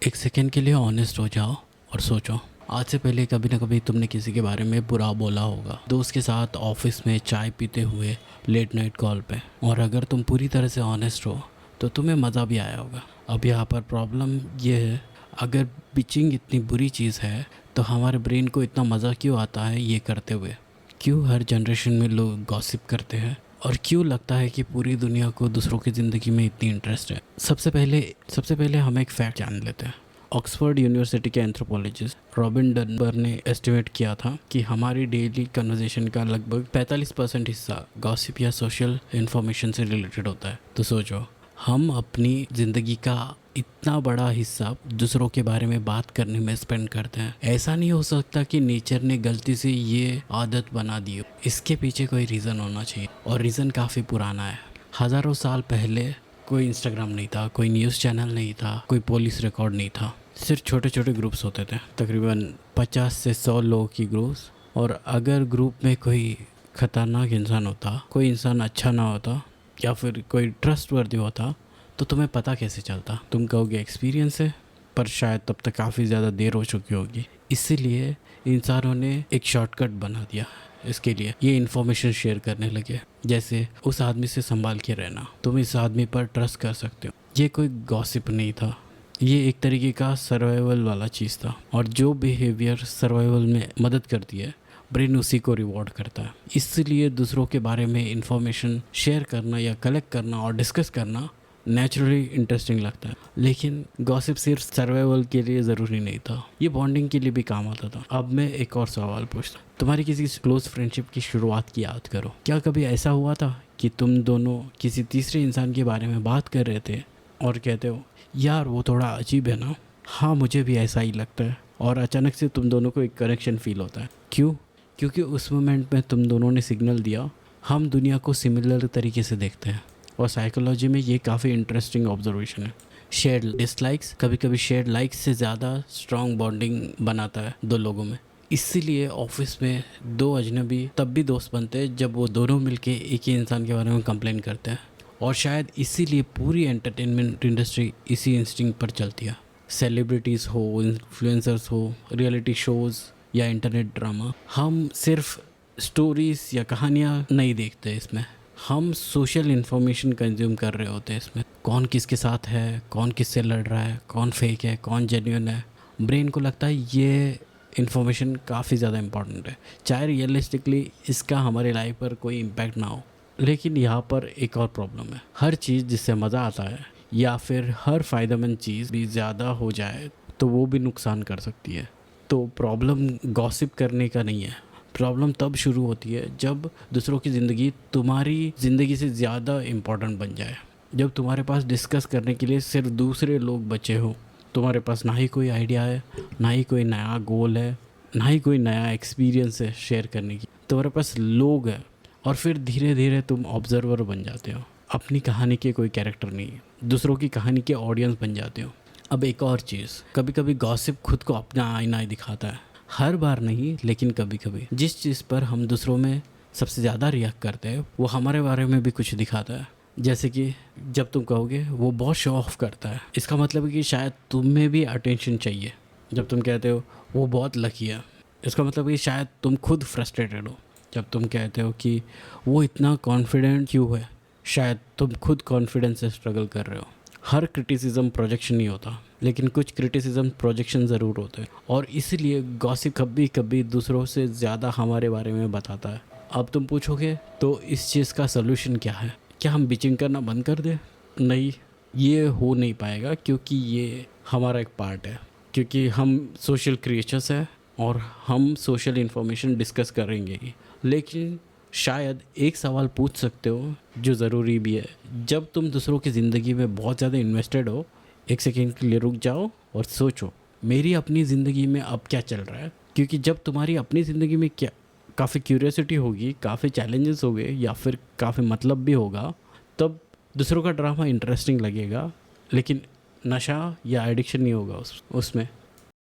एक सेकंड के लिए ऑनेस्ट हो जाओ और सोचो, आज से पहले कभी ना कभी तुमने किसी के बारे में बुरा बोला होगा, दोस्त के साथ, ऑफिस में, चाय पीते हुए, लेट नाइट कॉल पे। और अगर तुम पूरी तरह से ऑनेस्ट हो तो तुम्हें मज़ा भी आया होगा। अब यहाँ पर प्रॉब्लम ये है, अगर बिचिंग इतनी बुरी चीज़ है तो हमारे ब्रेन को इतना मज़ा क्यों आता है ये करते हुए? क्यों हर जनरेशन में लोग गॉसिप करते हैं और क्यों लगता है कि पूरी दुनिया को दूसरों की ज़िंदगी में इतनी इंटरेस्ट है? सबसे पहले हम एक फैक्ट जान लेते हैं। ऑक्सफोर्ड यूनिवर्सिटी के एंथ्रोपोलॉजिस्ट रॉबिन डनबर ने एस्टिमेट किया था कि हमारी डेली कन्वर्सेशन का लगभग 45% हिस्सा गॉसिप या सोशल इन्फॉर्मेशन से रिलेटेड होता है। तो सोचो, हम अपनी ज़िंदगी का इतना बड़ा हिस्सा दूसरों के बारे में बात करने में स्पेंड करते हैं। ऐसा नहीं हो सकता कि नेचर ने गलती से ये आदत बना दी हो। इसके पीछे कोई रीज़न होना चाहिए, और रीज़न काफ़ी पुराना है। हज़ारों साल पहले कोई इंस्टाग्राम नहीं था, कोई न्यूज़ चैनल नहीं था, कोई पुलिस रिकॉर्ड नहीं था। सिर्फ छोटे छोटे ग्रुप्स होते थे, तकरीबन 50 से 100 लोगों की ग्रुप्स। और अगर ग्रुप में कोई ख़तरनाक इंसान होता, कोई इंसान अच्छा ना होता या फिर कोई ट्रस्टवर्दी होता, तो तुम्हें पता कैसे चलता? तुम कहोगे एक्सपीरियंस है, पर शायद तब तक काफ़ी ज़्यादा देर हो चुकी होगी। इसीलिए इंसानों ने एक शॉर्टकट बना दिया इसके लिए। ये इन्फॉर्मेशन शेयर करने लगे, जैसे उस आदमी से संभाल के रहना, तुम इस आदमी पर ट्रस्ट कर सकते हो। ये कोई गॉसिप नहीं था, ये एक तरीके का सर्वाइवल वाला चीज़ था। और जो बिहेवियर सर्वाइवल में मदद करती है, ब्रेन उसी को रिवॉर्ड करता है। इसलिए दूसरों के बारे में इंफॉर्मेशन शेयर करना या कलेक्ट करना और डिस्कस करना नेचुरली इंटरेस्टिंग लगता है। लेकिन गॉसिप सिर्फ सर्वाइवल के लिए ज़रूरी नहीं था, ये बॉन्डिंग के लिए भी काम आता था। अब मैं एक और सवाल पूछता हूँ, तुम्हारी किसी क्लोज फ्रेंडशिप की शुरुआत की याद करो। क्या कभी ऐसा हुआ था कि तुम दोनों किसी तीसरे इंसान के बारे में बात कर रहे थे और कहते हो, यार वो थोड़ा अजीब है ना? हाँ, मुझे भी ऐसा ही लगता है। और अचानक से तुम दोनों को एक कनेक्शन फील होता है। क्यों? क्योंकि उस मोमेंट में तुम दोनों ने सिग्नल दिया, हम दुनिया को सिमिलर तरीके से देखते हैं। और साइकोलॉजी में ये काफ़ी इंटरेस्टिंग ऑब्जर्वेशन है। शेयर्ड डिसलाइक्स कभी कभी शेयर्ड लाइक्स से ज़्यादा स्ट्रॉन्ग बॉन्डिंग बनाता है दो लोगों में। इसीलिए ऑफिस में दो अजनबी तब भी दोस्त बनते हैं जब वो दोनों मिलके एक ही इंसान के बारे में कंप्लेन करते हैं। और शायद इसीलिए पूरी एंटरटेनमेंट इंडस्ट्री इसी इंस्टिंक्ट पर चलती है। सेलिब्रिटीज़ हो, इन्फ्लुएंसर्स हो, रियलिटी शोज़ या इंटरनेट ड्रामा, हम सिर्फ स्टोरीज़ या कहानियाँ नहीं देखते इसमें, हम सोशल इन्फॉर्मेशन कंज्यूम कर रहे होते हैं इसमें। कौन किसके साथ है, कौन किससे लड़ रहा है, कौन फेक है, कौन जेन्युइन है। ब्रेन को लगता है ये इन्फॉर्मेशन काफ़ी ज़्यादा इंपॉर्टेंट है, चाहे रियलिस्टिकली इसका हमारे लाइफ पर कोई इम्पैक्ट ना हो। लेकिन यहाँ पर एक और प्रॉब्लम है, हर चीज़ जिससे मज़ा आता है या फिर हर फ़ायदेमंद चीज़ भी ज़्यादा हो जाए तो वो भी नुकसान कर सकती है। तो प्रॉब्लम गॉसिप करने का नहीं है, प्रॉब्लम तब शुरू होती है जब दूसरों की ज़िंदगी तुम्हारी ज़िंदगी से ज़्यादा इम्पॉर्टेंट बन जाए। जब तुम्हारे पास डिस्कस करने के लिए सिर्फ दूसरे लोग बचे हो, तुम्हारे पास ना ही कोई आइडिया है, ना ही कोई नया गोल है, ना ही कोई नया एक्सपीरियंस है शेयर करने की, तुम्हारे पास लोग हैं। और फिर धीरे धीरे तुम ऑब्जर्वर बन जाते हो, अपनी कहानी के कोई कैरेक्टर नहीं, दूसरों की कहानी के ऑडियंस बन जाते हो। अब एक और चीज़, कभी कभी गॉसिप खुद को अपना आईना ही दिखाता है। हर बार नहीं, लेकिन कभी कभी जिस चीज़ पर हम दूसरों में सबसे ज़्यादा रिएक्ट करते हैं वो हमारे बारे में भी कुछ दिखाता है। जैसे कि जब तुम कहोगे वो बहुत शो ऑफ करता है, इसका मतलब है कि शायद तुम्हें भी अटेंशन चाहिए। जब तुम कहते हो वो बहुत लकी है, इसका मतलब है कि शायद तुम खुद फ्रस्ट्रेटेड हो। जब तुम कहते हो कि वो इतना कॉन्फिडेंट क्यों है, शायद तुम खुद कॉन्फिडेंस से स्ट्रगल कर रहे हो। हर क्रिटिसिज्म प्रोजेक्शन नहीं होता, लेकिन कुछ क्रिटिसिज्म प्रोजेक्शन ज़रूर होते हैं। और इसीलिए गॉसिप कभी कभी दूसरों से ज़्यादा हमारे बारे में बताता है। अब तुम पूछोगे तो इस चीज़ का सलूशन क्या है? क्या हम बिचिंग करना बंद कर दें? नहीं, ये हो नहीं पाएगा, क्योंकि ये हमारा एक पार्ट है। क्योंकि हम सोशल क्रिएचर्स हैं और हम सोशल इन्फॉर्मेशन डिस्कस करेंगे ही। लेकिन शायद एक सवाल पूछ सकते हो जो ज़रूरी भी है। जब तुम दूसरों की ज़िंदगी में बहुत ज़्यादा इन्वेस्टेड हो, एक सेकेंड के लिए रुक जाओ और सोचो, मेरी अपनी ज़िंदगी में अब क्या चल रहा है? क्योंकि जब तुम्हारी अपनी ज़िंदगी में क्या काफ़ी क्यूरियोसिटी होगी, काफ़ी चैलेंजेस होंगे या फिर काफ़ी मतलब भी होगा, तब दूसरों का ड्रामा इंटरेस्टिंग लगेगा। लेकिन नशा या एडिक्शन नहीं होगा उसमें।